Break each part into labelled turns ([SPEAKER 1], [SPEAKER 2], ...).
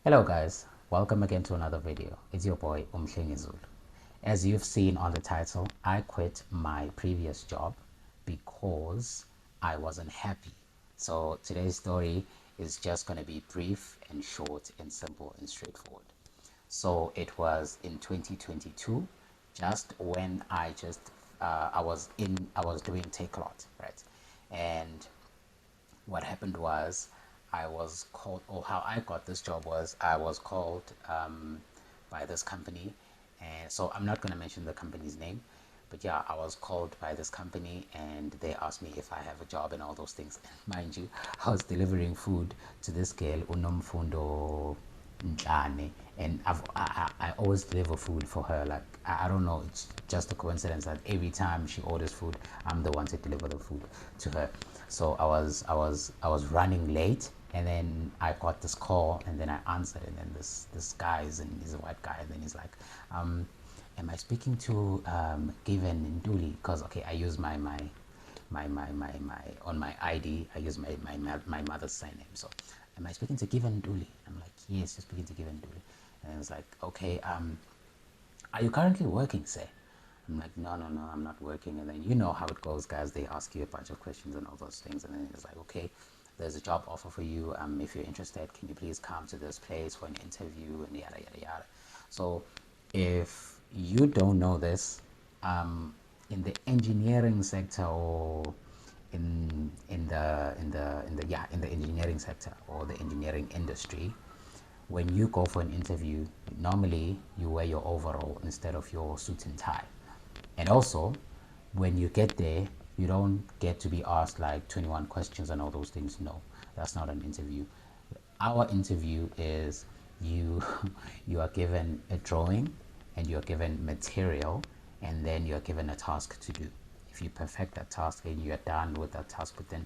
[SPEAKER 1] Hello guys, welcome again to another video. It's your boy Zulu. As you've seen on the title, I quit my previous job because I wasn't happy. So today's story is just going to be brief and short and simple and straightforward. So it was in 2022, just when I was doing Take a Lot, right? And what happened was I was called, or how I got this job was I was called by this company. And so I'm not going to mention the company's name, but yeah, I was called by this company and they asked me if I have a job and all those things. And mind you, I was delivering food to this girl, Unomfundo Ntlane, and I always deliver food for her. Like I don't know, it's just a coincidence that every time she orders food, I'm the one to deliver the food to her. So I was running late, and then I got this call, and then I answered, and then this guy and he's a white guy, and then he's like, am I speaking to Given Nduli? Because okay, I use my on my ID, I use my mother's surname. So, am I speaking to Given Nduli? I'm like, yes, you're speaking to Given Nduli. And it was like, okay, are you currently working, sir? I'm like, no, no, no, I'm not working. And then you know how it goes, guys. They ask you a bunch of questions and all those things. And then it's like, okay, there's a job offer for you. If you're interested, can you please come to this place for an interview and yada, yada, yada. So if you don't know this, in the engineering sector or in the engineering sector or the engineering industry, when you go for an interview, normally you wear your overall instead of your suit and tie. And also, when you get there, you don't get to be asked like 21 questions and all those things. No, that's not an interview. Our interview is you you are given a drawing and you're given material, and then you're given a task to do. If you perfect that task and you're done with that task within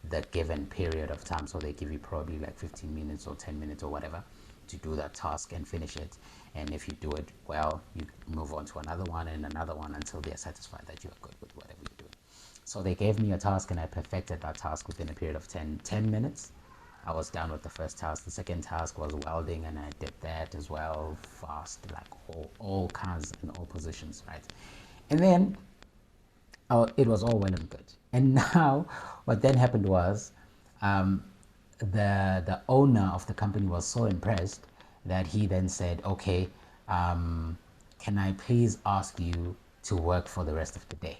[SPEAKER 1] the given period of time, so they give you probably like 15 minutes or 10 minutes or whatever to do that task and finish it. And if you do it well, you move on to another one and another one until they're satisfied that you're good with whatever you're doing. So they gave me a task and I perfected that task within a period of 10 minutes. I was done with the first task. The second task was welding, and I did that as well fast, like all kinds in all positions, right? And then it was all well and good. And now, what then happened was, the owner of the company was so impressed that he then said, "Okay, can I please ask you to work for the rest of the day?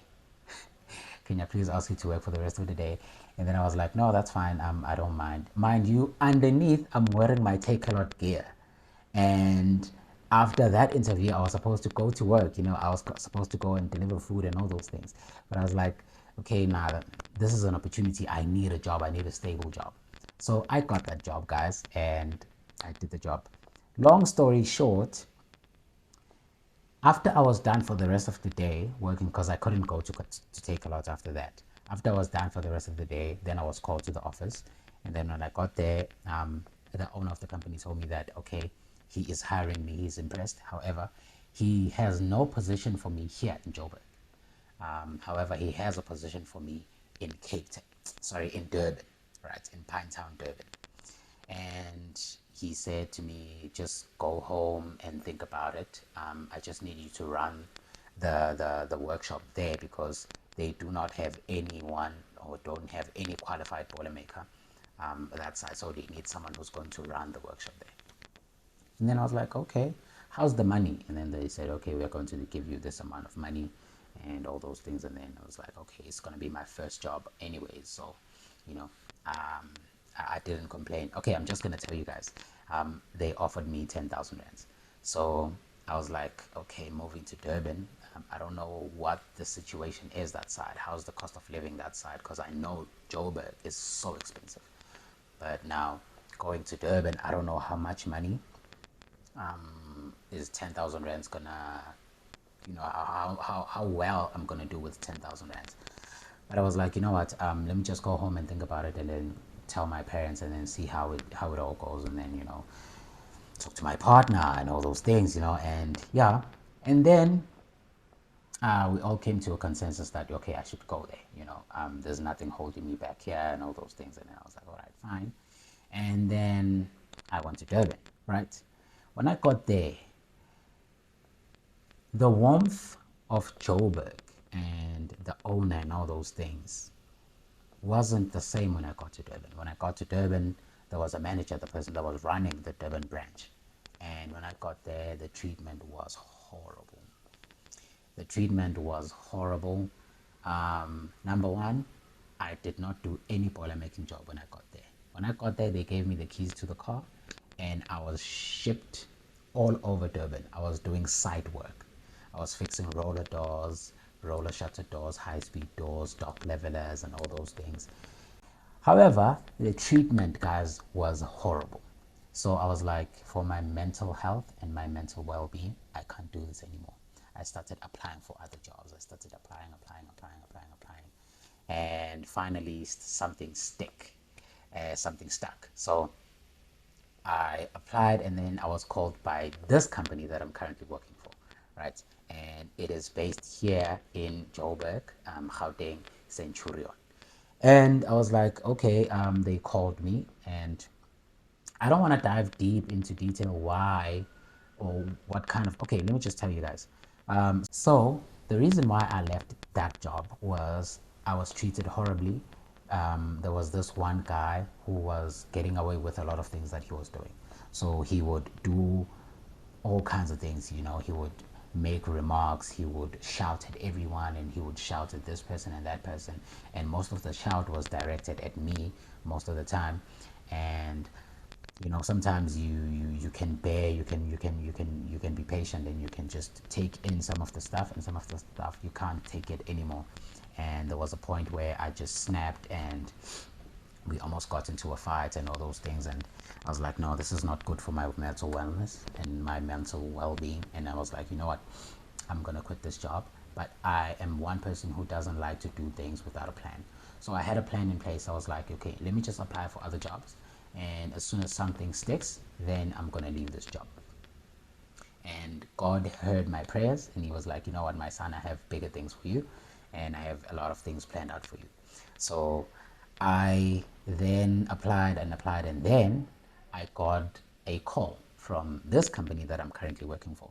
[SPEAKER 1] Can I please ask you to work for the rest of the day?" And then I was like, "No, that's fine. I don't mind." Mind you, underneath, I'm wearing my Take a Lot gear. And after that interview, I was supposed to go to work. I was supposed to go and deliver food and all those things. But I was like, okay, nah, this is an opportunity. I need a job. I need a stable job. So I got that job, guys, and I did the job. Long story short, after I was done for the rest of the day working, because I couldn't go to Take a Lot after that. After I was done for the rest of the day, then I was called to the office. And then when I got there, the owner of the company told me that, okay, he is hiring me. He's impressed. However, he has no position for me here in Joburg. However, he has a position for me in in Durban, right, in Pinetown, Durban. And he said to me, just go home and think about it. I just need you to run the workshop there because they do not have anyone or don't have any qualified boilermaker that side. So they need someone who's going to run the workshop there. And then I was like, okay, how's the money? And then they said, okay, we're going to give you this amount of money and all those things. And then I was like, okay, it's going to be my first job anyways. So, you know, I didn't complain. Okay, I'm just going to tell you guys. They offered me 10,000 rands. So I was like, okay, moving to Durban. I don't know what the situation is that side. How's the cost of living that side? Because I know Joburg is so expensive. But now going to Durban, I don't know how much money is 10,000 rands gonna, how well I'm gonna do with 10,000 rands. But I was like, you know what? Let me just go home and think about it, and then tell my parents, and then see how it all goes, and then talk to my partner and all those things, and yeah, and then we all came to a consensus that okay, I should go there. There's nothing holding me back here and all those things, and then I was like, all right, fine, and then I went to Durban, right? When I got there, the warmth of Joburg and the owner and all those things wasn't the same when I got to Durban. When I got to Durban, there was a manager, the person that was running the Durban branch. And when I got there, the treatment was horrible. The treatment was horrible. Number one, I did not do any boiler making job when I got there. When I got there, they gave me the keys to the car and I was shipped all over Durban. I was doing site work. I was fixing roller doors, roller shutter doors, high speed doors, dock levelers, and all those things. However, the treatment, guys, was horrible. So I was like, for my mental health and my mental well being, I can't do this anymore. I started applying for other jobs. I started applying. And finally, something stuck. So I applied and then I was called by this company that I'm currently working for, right? And it is based here in Joburg, Gauteng, Centurion. And I was like, okay, they called me and I don't want to dive deep into detail why or what kind of, okay, let me just tell you guys. So the reason why I left that job was I was treated horribly. There was this one guy who was getting away with a lot of things that he was doing. So he would do all kinds of things. He would make remarks, he would shout at everyone, and he would shout at this person and that person. And most of the shout was directed at me most of the time. And sometimes you can bear, you can be patient, and you can just take in some of the stuff, and some of the stuff you can't take it anymore. And there was a point where I just snapped and we almost got into a fight and all those things. And I was like, no, this is not good for my mental wellness and my mental well-being. And I was like, you know what, I'm gonna quit this job. But I am one person who doesn't like to do things without a plan. So I had a plan in place. I was like, okay, let me just apply for other jobs, and as soon as something sticks, then I'm gonna leave this job. And God heard my prayers, and he was like, you know what, my son, I have bigger things for you, and I have a lot of things planned out for you. So I then applied, and then I got a call from this company that I'm currently working for.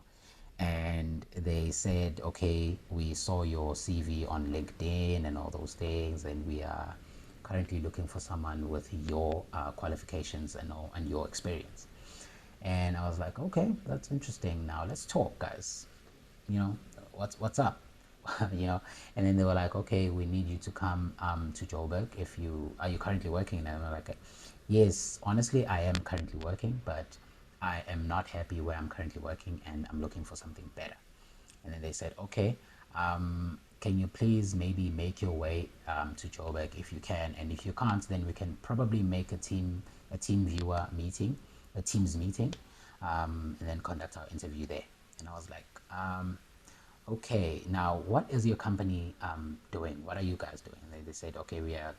[SPEAKER 1] And they said, okay, we saw your CV on LinkedIn and all those things, and we are currently looking for someone with your qualifications and your experience. And I was like, okay, that's interesting. Now let's talk, guys. You know, what's up? And then they were like, okay, we need you to come to Joburg. If you are you currently working? And I'm like, yes, honestly, I am currently working, but I am not happy where I'm currently working, and I'm looking for something better. And then they said, okay, can you please maybe make your way to Joburg if you can, and if you can't, then we can probably make a team viewer meeting, a Teams meeting, and then conduct our interview there. And I was like, okay, now what is your company doing? What are you guys doing? And they said, okay, we are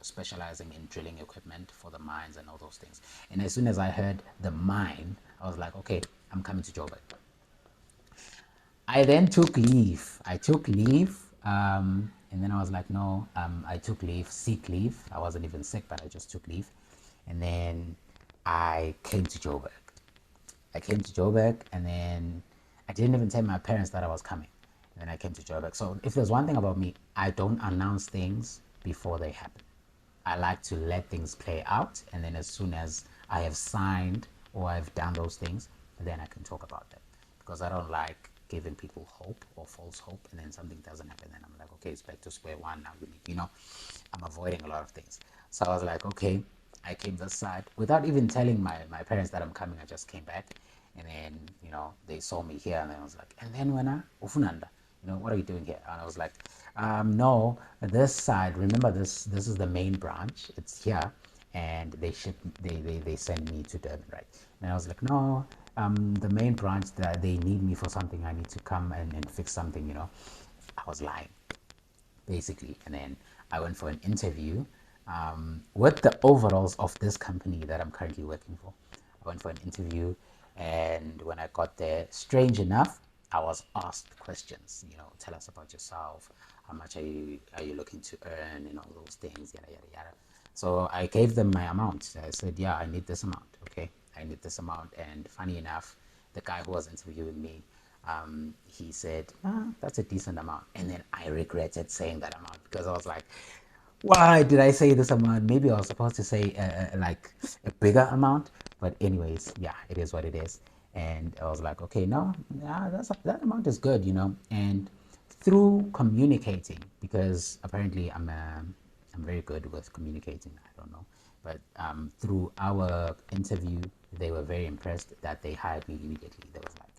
[SPEAKER 1] specializing in drilling equipment for the mines and all those things. And as soon as I heard the mine, I was like, okay, I'm coming to Joburg. I then took leave. I took leave, and then I was like, no, I took leave, sick leave. I wasn't even sick, but I just took leave. And then I came to Joburg. And then I didn't even tell my parents that I was coming. And then I came to Joburg. So if there's one thing about me, I don't announce things before they happen. I like to let things play out, and then as soon as I have signed or I've done those things, then I can talk about them. Because I don't like giving people hope or false hope, and then something doesn't happen. Then I'm like, okay, it's back to square one now. I'm avoiding a lot of things. So I was like, okay, I came this side without even telling my parents that I'm coming. I just came back, and then they saw me here, and then I was like, and then when I ufunanda, what are you doing here? And I was like, no, this side, remember, this is the main branch, it's here, and they send me to Durban, right? And I was like, no, the main branch, that they need me for something, I need to come and fix something. I was lying, basically. And then I went for an interview with the overalls of this company that I'm currently working for. I went for an interview, and when I got there, strange enough, I was asked questions. Tell us about yourself. How much are you looking to earn, and all those things, yada yada yada. So I gave them my amount. I said, yeah, I need this amount. Okay, I need this amount. And funny enough, the guy who was interviewing me, he said, that's a decent amount. And then I regretted saying that amount because I was like, why did I say this amount? Maybe I was supposed to say like a bigger amount. But anyways, yeah, it is what it is. And I was like, okay, no, yeah, that amount is good, And through communicating, because apparently I'm very good with communicating. I don't know, but through our interview, they were very impressed that they hired me immediately. They was like,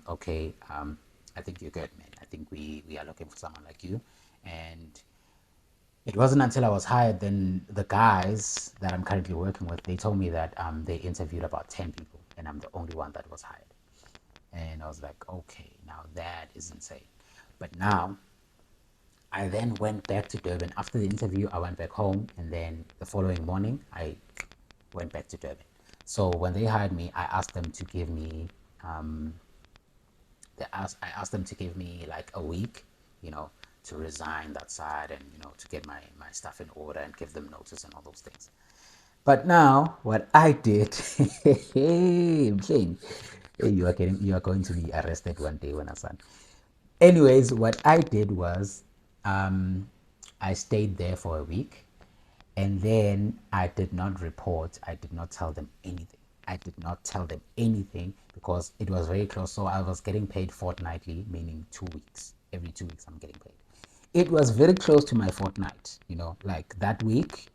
[SPEAKER 1] okay, I think you're good, man. I think we are looking for someone like you, and it wasn't until I was hired, then the guys that I'm currently working with, they told me that they interviewed about 10 people and I'm the only one that was hired. And I was like, okay, now that is insane. But now I then went back to Durban. After the interview, I went back home, and then the following morning, I went back to Durban. So when they hired me, I asked them to give me I asked them to give me like a week, to resign that side and to get my stuff in order and give them notice and all those things. But now what I did, hey, Mshane, hey, you are going to be arrested one day when I son. Anyways, what I did was I stayed there for a week, and then I did not report. I did not tell them anything. I did not tell them anything because it was very close. So I was getting paid fortnightly, meaning 2 weeks. Every 2 weeks, I'm getting paid. It was very close to my fortnight, like that week,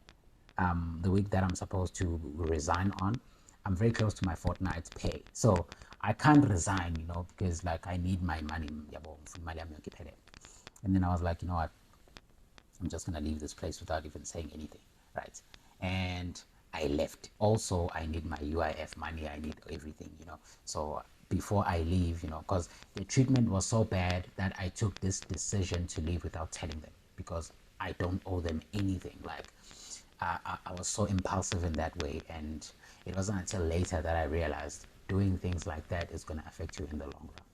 [SPEAKER 1] the week that I'm supposed to resign on, I'm very close to my fortnight's pay. So I can't resign, because like I need my money. And then I was like, you know what? I'm just gonna leave this place without even saying anything, right? And I left. Also, I need my UIF money. I need everything, So before I leave, because the treatment was so bad that I took this decision to leave without telling them because I don't owe them anything. Like I was so impulsive in that way, and it wasn't until later that I realized doing things like that is going to affect you in the long run.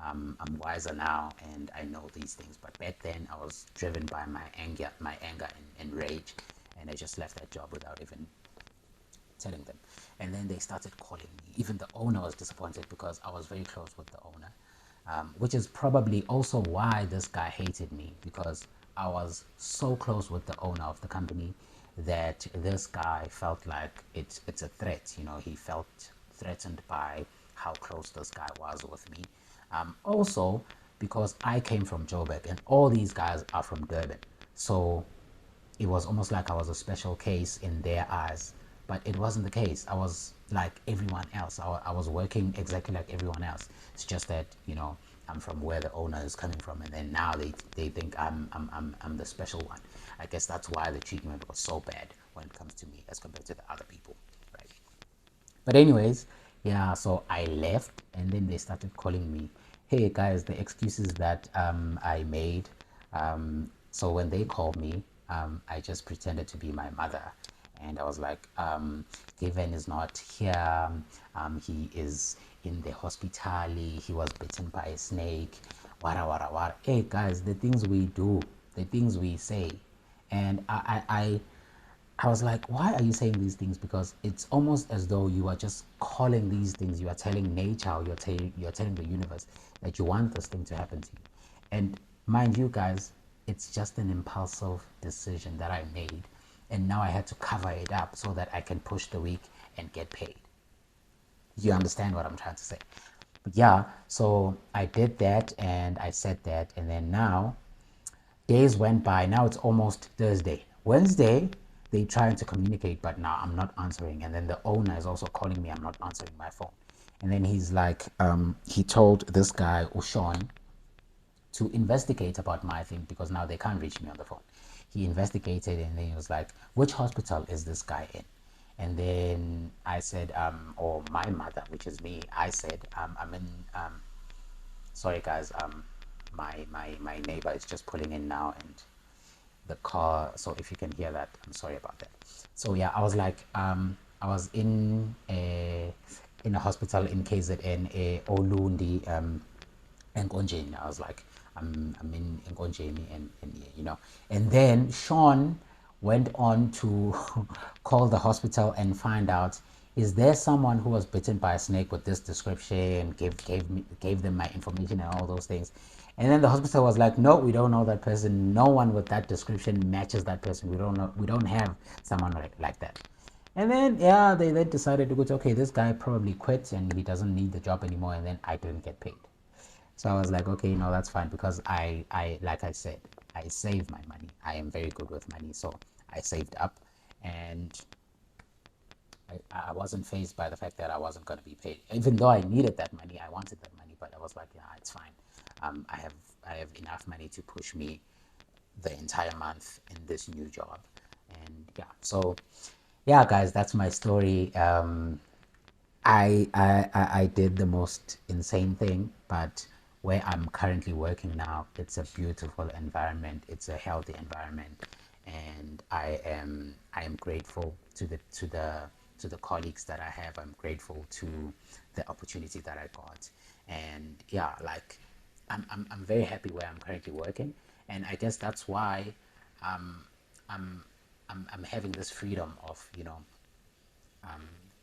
[SPEAKER 1] I'm wiser now and I know these things, but back then I was driven by my anger and rage, and I just left that job without even telling them. And then they started calling me. Even the owner was disappointed because I was very close with the owner, which is probably also why this guy hated me, because I was so close with the owner of the company that this guy felt like it's a threat. He felt threatened by how close this guy was with me. Also, because I came from Joburg and all these guys are from Durban. So it was almost like I was a special case in their eyes, but it wasn't the case. I was like everyone else. I was working exactly like everyone else. It's just that I'm from where the owner is coming from, and then now they think I'm the special one. I guess that's why the treatment was so bad when it comes to me as compared to the other people, right? But anyways, yeah, so I left, and then they started calling me, hey guys, the excuses that I made. So when they called me, I just pretended to be my mother. And I was like, Given is not here. He is in the hospital. He was bitten by a snake. Wara, wara, wara. Hey guys, the things we do, the things we say. And I was like, why are you saying these things? Because it's almost as though you are just calling these things. You are telling nature, or you're telling the universe that you want this thing to happen to you. And mind you, guys, it's just an impulsive decision that I made, and now I had to cover it up so that I can push the week and get paid. You understand what I'm trying to say? But yeah, so I did that and I said that, and then now days went by. Now it's almost Thursday. Wednesday, they trying to communicate, but now I'm not answering. And then the owner is also calling me. I'm not answering my phone. And then he's like, he told this guy, Ushoin, to investigate about my thing because now they can't reach me on the phone. He investigated and then he was like, which hospital is this guy in? And then I said, or my mother, which is me, I said, I'm in, sorry guys, my neighbor is just pulling in now and the car, so if you can hear that, I'm sorry about that. So yeah, I was like, I was in a hospital in KZN, Olundi, Nkonjeni. I was like, I'm in Nkonjeni, and then Sean went on to call the hospital and find out is there someone who was bitten by a snake with this description, gave them my information and all those things? And then the hospital was like, no, we don't know that person. No one with that description matches that person. We don't know. We don't have someone like that. And then yeah, they then decided to go to, okay, this guy probably quit and he doesn't need the job anymore. And then I didn't get paid. So I was like, okay, no, that's fine, because I like I said, I save my money. I am very good with money, so I saved up, and I wasn't phased by the fact that I wasn't going to be paid. Even though I needed that money, I wanted that money, but I was like, yeah, it's fine. I have enough money to push me the entire month in this new job, and yeah. So yeah, guys, that's my story. I did the most insane thing, but where I'm currently working now, it's a beautiful environment. It's a healthy environment, and I am grateful to the colleagues that I have. I'm grateful to the opportunity that I got, and yeah, like I'm very happy where I'm currently working, and I guess that's why um, I'm I'm having this freedom of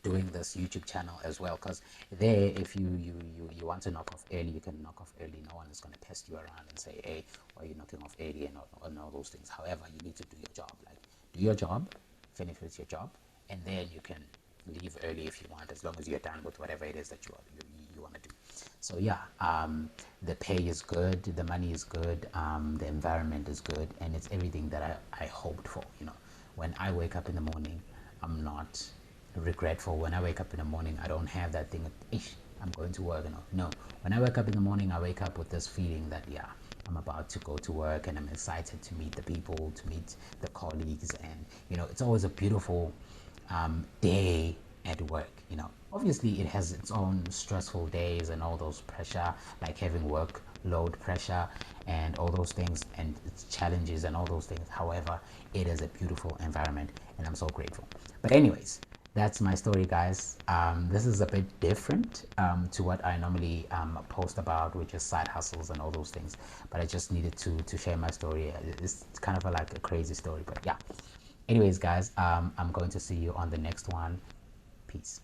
[SPEAKER 1] doing this YouTube channel as well. Because there, if you want to knock off early, you can knock off early. No one is going to pest you around and say, hey, why are you knocking off early, and all those things. However, you need to do your job. Like, do your job, finish with your job, and then you can leave early if you want, as long as you're done with whatever it is that you want to do. So yeah, the pay is good, the money is good, the environment is good, and it's everything that I hoped for. When I wake up in the morning, I'm not regretful. When I wake up in the morning, I don't have that thing of, ish, I'm going to work. No, when I wake up in the morning, I wake up with this feeling that, yeah, I'm about to go to work, and I'm excited to meet the people, to meet the colleagues, and it's always a beautiful day at work. Obviously it has its own stressful days and all those pressure, like having workload pressure and all those things, and its challenges and all those things. However, it is a beautiful environment, and I'm so grateful. But anyways, that's my story, guys. This is a bit different to what I normally post about, which is side hustles and all those things. But I just needed to share my story. It's kind of like a crazy story, but yeah. Anyways, guys, I'm going to see you on the next one. Peace.